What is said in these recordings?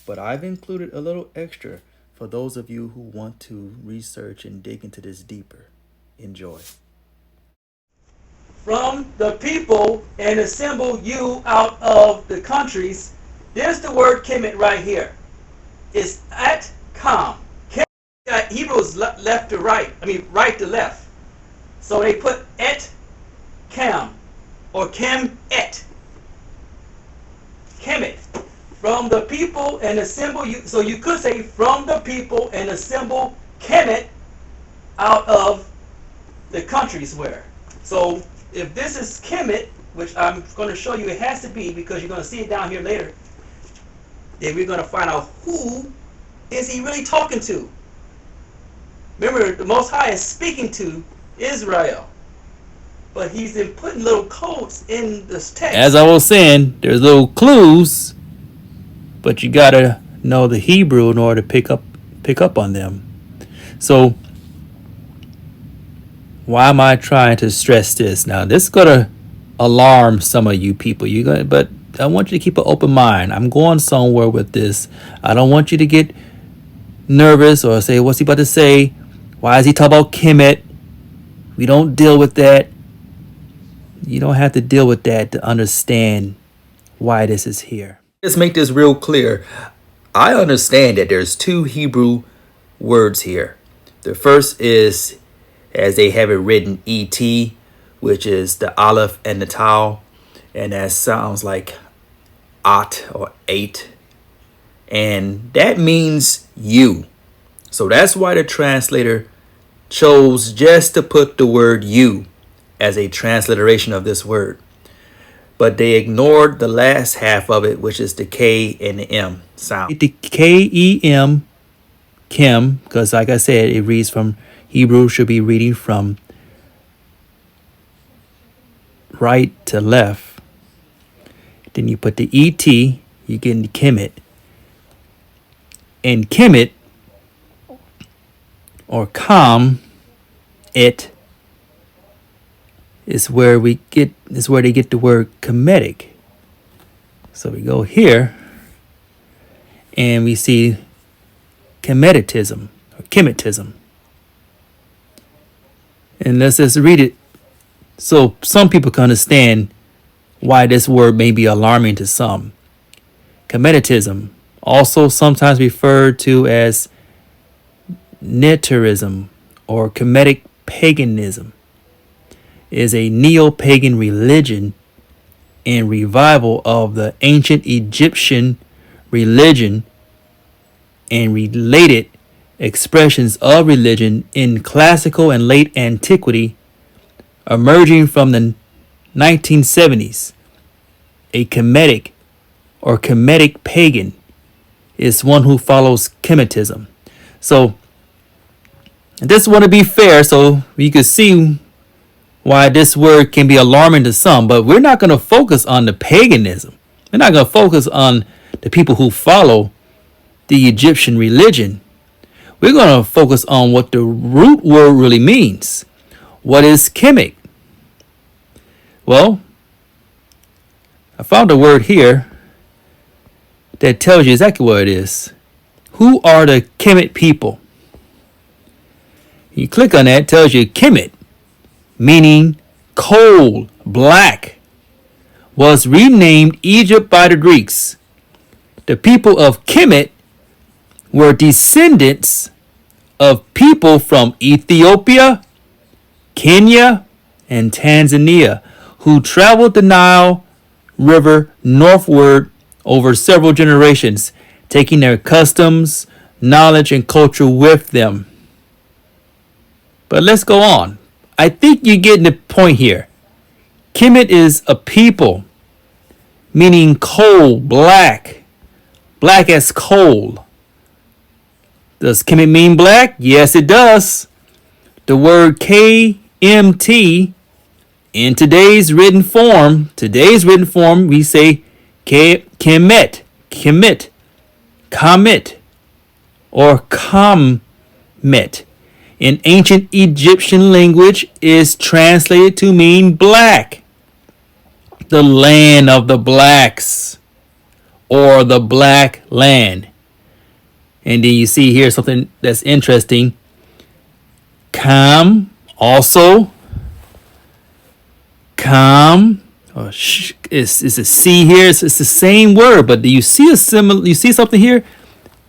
but I've included a little extra for those of you who want to research and dig into this deeper. Enjoy. From the people and assemble you out of the countries. There's the word Kemet right here. It's at com. Hebrews left to right. I mean right to left. So they put et cam or kem et. Kemet. From the people and assemble you. So you could say from the people and assemble Kemet out of the countries where. So if this is Kemet, which I'm going to show you it has to be because you're going to see it down here later, then we're going to find out who is he really talking to. Remember, the Most High is speaking to Israel, but he's been putting little codes in this text. As I was saying, there's little clues, but you gotta know the Hebrew in order to pick up on them. So why am I trying to stress this? Now, this is gonna alarm some of you people. But I want you to keep an open mind. I'm going somewhere with this. I don't want you to get nervous or say, what's he about to say? Why is he talking about Kemet? We don't deal with that. You don't have to deal with that to understand why this is here. Let's make this real clear. I understand that there's two Hebrew words here. The first is, as they have it written, et, which is the aleph and the tau, and that sounds like at or eight, and that means you. So that's why the translator chose just to put the word you as a transliteration of this word. But they ignored the last half of it, which is the K and the M sound. The K-E-M, Kim, because like I said, it reads from Hebrew, should be reading from right to left. Then you put the E-T, you get into Kemet. And Kemet, or com, it, is where they get the word Kemetic. So we go here and we see Kemeticism or Kemetism. And let's just read it so some people can understand why this word may be alarming to some. Kemeticism, also sometimes referred to as Neterism or Kemetic paganism, is a neo-pagan religion and revival of the ancient Egyptian religion and related expressions of religion in classical and late antiquity, emerging from the 1970s. A Kemetic or Kemetic pagan is one who follows Kemetism. So I just want to be fair so you can see why this word can be alarming to some, but we're not going to focus on the paganism. We're not going to focus on the people who follow the Egyptian religion. We're going to focus on what the root word really means. What is Kemet? Well, I found a word here that tells you exactly what it is. Who are the Kemet people? You click on that, it tells you Kemet, meaning coal, black, was renamed Egypt by the Greeks. The people of Kemet were descendants of people from Ethiopia, Kenya, and Tanzania who traveled the Nile River northward over several generations, taking their customs, knowledge, and culture with them. But let's go on. I think you're getting the point here. Kemet is a people, meaning coal, black, black as coal. Does Kemet mean black? Yes, it does. The word KMT in today's written form, we say Kemet, Comet, or Comet. In ancient Egyptian language is translated to mean black, the land of the blacks, or the black land. And then you see here something that's interesting. Kam, also. Kam, it's a C here. It's the same word, but do you see a similar? You see something here?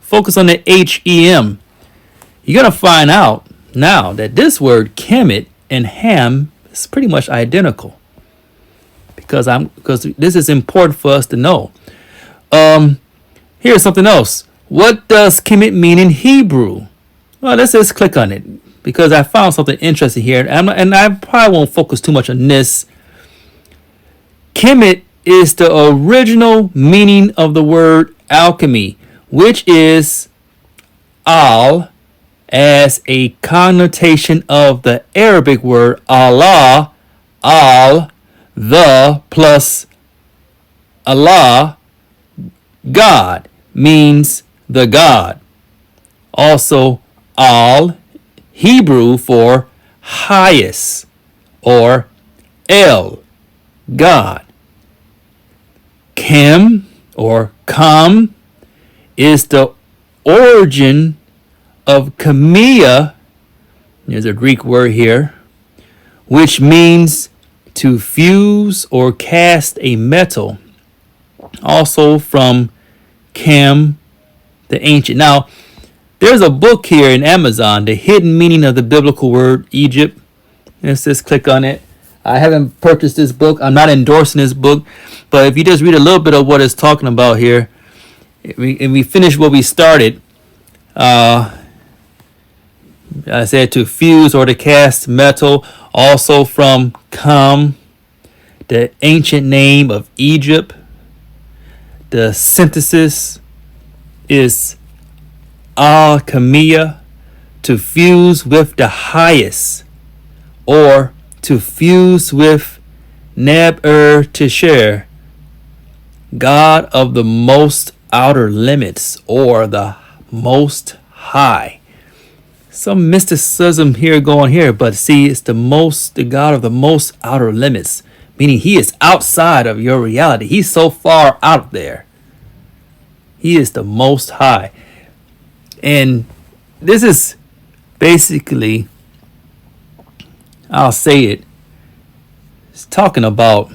Focus on the HEM. You're gonna find out now that this word Kemet and Ham is pretty much identical. Because this is important for us to know. Here's something else. What does Kemet mean in Hebrew? Well, let's just click on it because I found something interesting here, and I probably won't focus too much on this. Kemet is the original meaning of the word alchemy, which is al as a connotation of the Arabic word Allah, al, the plus Allah, God, means the God. Also, al, Hebrew for highest, or El, God. Kem, or Kam, is the origin of Kamia, there's a Greek word here, which means to fuse or cast a metal. Also from Kem, the ancient. Now, there's a book here in Amazon, The Hidden Meaning of the Biblical Word Egypt. Let's just click on it. I haven't purchased this book. I'm not endorsing this book. But if you just read a little bit of what it's talking about here, and we finish what we started, I said to fuse or to cast metal. Also from Kam, the ancient name of Egypt. The synthesis is alchemia, to fuse with the highest, or to fuse with Neb-er-Teshar, God of the most outer limits, or the most high. Some mysticism here going here, but see, it's the God of the most outer limits, meaning he is outside of your reality. He's so far out there. He is the most high. And this is basically, I'll say it, it's talking about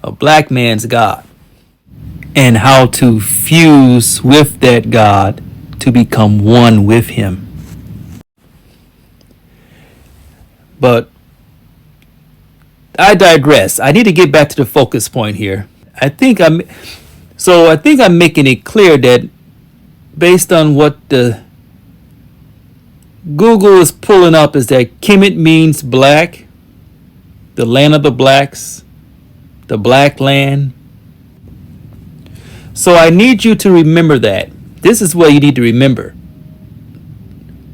a black man's God and how to fuse with that God to become one with him. But I digress. I need to get back to the focus point here. I think I'm making it clear that based on what the Google is pulling up is that Kemet means black, the land of the blacks, the black land. So I need you to remember that. This is what you need to remember.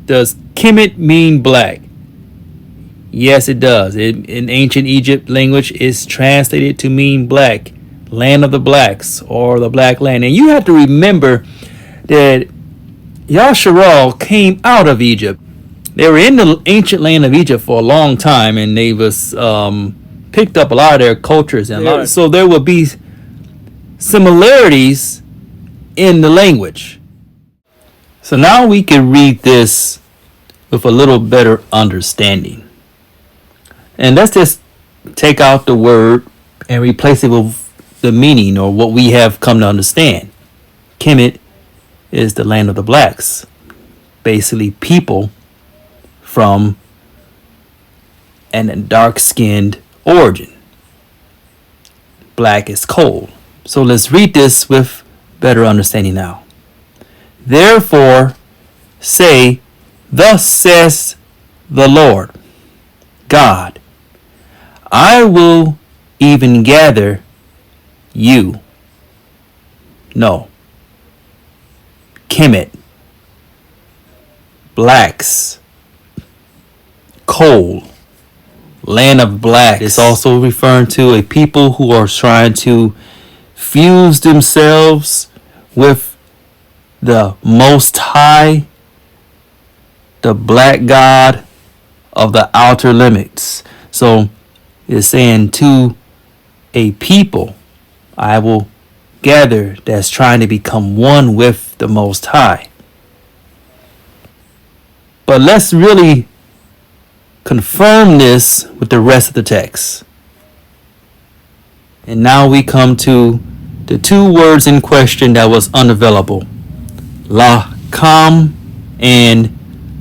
Does Kemet mean black? Yes, it does. In ancient Egypt language, it's translated to mean black, land of the blacks, or the black land. And you have to remember that Yasharal came out of Egypt. They were in the ancient land of Egypt for a long time, and they was picked up a lot of their cultures, and so there would be similarities in the language. So now we can read this with a little better understanding. And let's just take out the word and replace it with the meaning or what we have come to understand. Kemet is the land of the blacks. Basically people from a dark-skinned origin. Black is cold. So let's read this with better understanding now. Therefore say, thus says the Lord God, I will even gather you. No. Kemet. Blacks. Cold. Land of blacks. It's also referring to a people who are trying to fuse themselves with the Most High, the black God of the outer limits. So it's saying to a people, I will together that's trying to become one with the Most High. But let's really confirm this with the rest of the text. And now we come to the two words in question that was unavailable. Lakam and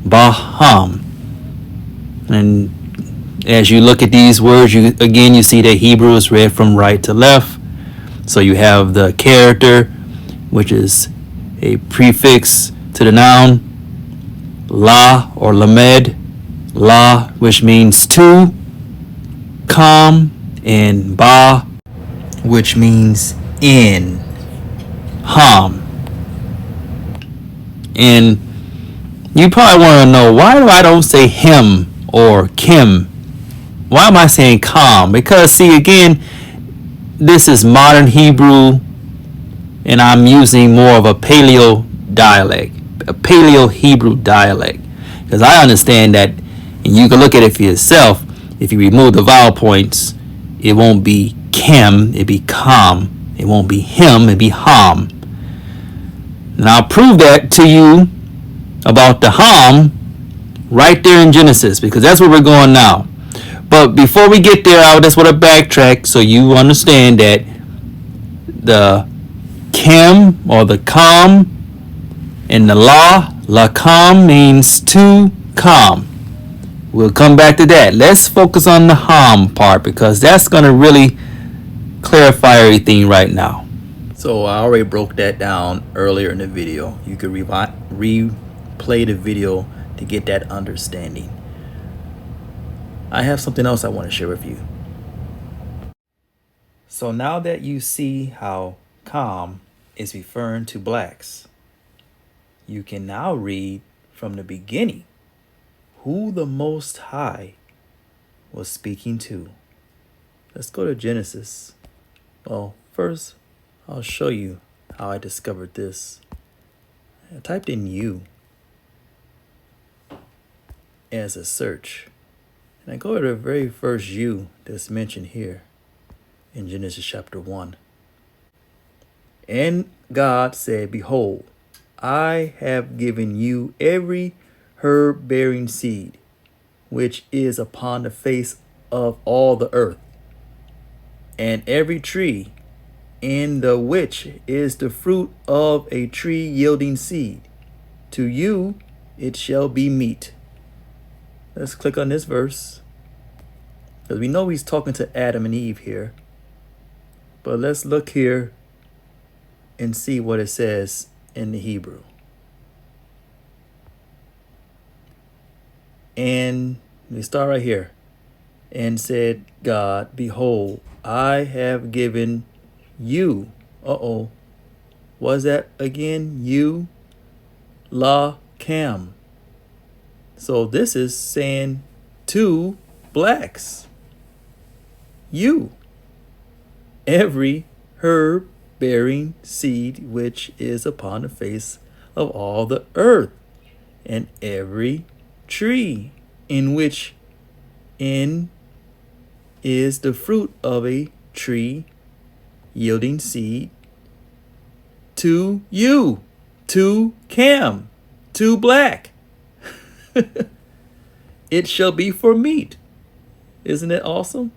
Baham. And as you look at these words, you see that Hebrew is read from right to left. So you have the character, which is a prefix to the noun, la or lamed, la, which means two, kam, and ba, which means in, ham. And you probably want to know, why do I don't say him or kim? Why am I saying kam? Because see, again, this is modern Hebrew, and I'm using more of a Paleo dialect, a Paleo Hebrew dialect, because I understand that, and you can look at it for yourself. If you remove the vowel points, it won't be kim, it be kam. It won't be him, it be ham. And I'll prove that to you about the ham right there in Genesis, because that's where we're going now. But before we get there, I just want to backtrack so you understand that the kim or the kam and the la kam means to kam. We'll come back to that. Let's focus on the ham part, because that's going to really clarify everything right now. So I already broke that down earlier in the video. You could replay the video to get that understanding. I have something else I want to share with you. So now that you see how kam is referring to blacks, you can now read from the beginning who the Most High was speaking to. Let's go to Genesis. Well, first, I'll show you how I discovered this. I typed in you as a search. And I go to the very first you that's mentioned here in Genesis chapter 1. And God said, behold, I have given you every herb-bearing seed, which is upon the face of all the earth, and every tree in the which is the fruit of a tree yielding seed. To you it shall be meat. Let's click on this verse, because we know he's talking to Adam and Eve here. But let's look here and see what it says in the Hebrew. And we start right here. And said God, behold, I have given you. Was that again? You, la, cam. So this is saying to blacks. You. Every herb bearing seed which is upon the face of all the earth, and every tree in which in is the fruit of a tree yielding seed, to you, to Cam, to black. It shall be for meat. Isn't it awesome?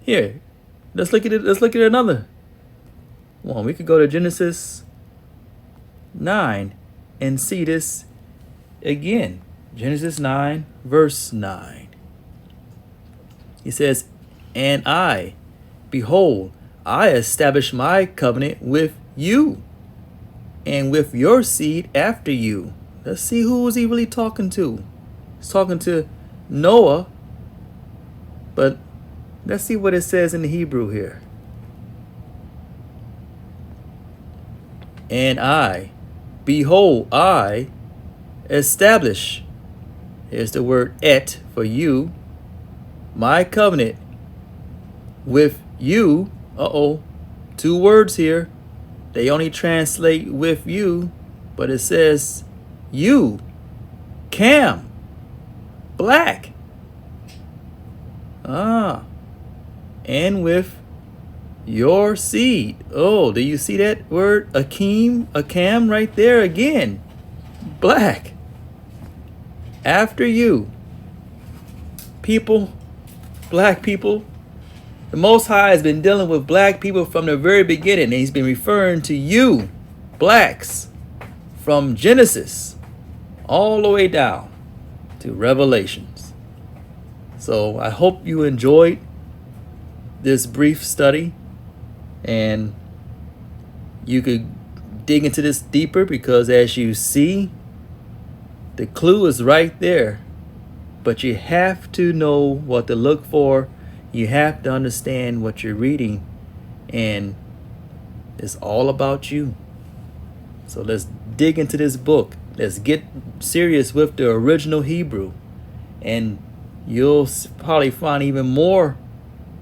Here, let's look at it. Let's look at another one. We could go to Genesis 9 and see this again. Genesis 9, verse 9. He says, and I, behold, I establish my covenant with you and with your seed after you. Let's see, who was he really talking to? He's talking to Noah. But let's see what it says in the Hebrew here. And I, behold, I establish. Here's the word et for you. My covenant with you. Two words here. They only translate with you, but it says you, Cam, black. And with Your seed. Oh, do you see that word? Akam right there again. Black. After you. People, black people. The Most High has been dealing with black people from the very beginning. And he's been referring to you, blacks, from Genesis all the way down to Revelations. So I hope you enjoyed this brief study and you could dig into this deeper, because as you see, the clue is right there. But you have to know what to look for. You have to understand what you're reading. And it's all about you. So let's dig into this book. Let's get serious with the original Hebrew. And you'll probably find even more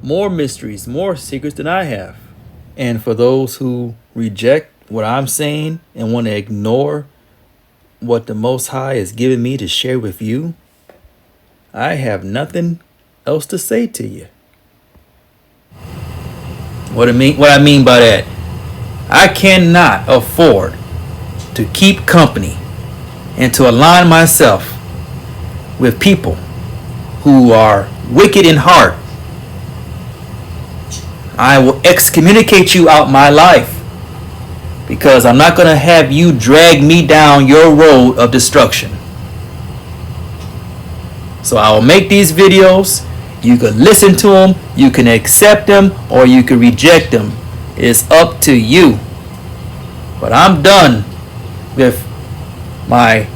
mysteries, more secrets than I have. And for those who reject what I'm saying and want to ignore what the Most High has given me to share with you, I have nothing else to say to you. What I mean by that, I cannot afford to keep company and to align myself with people who are wicked in heart. I will excommunicate you out my life, because I'm not going to have you drag me down your road of destruction. So I will make these videos. You can listen to them, you can accept them, or you can reject them. It's up to you. But I'm done with my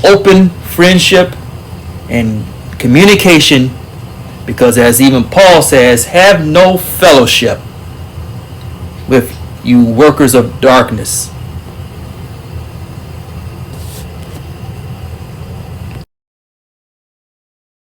open friendship and communication, because as even Paul says, have no fellowship with you workers of darkness.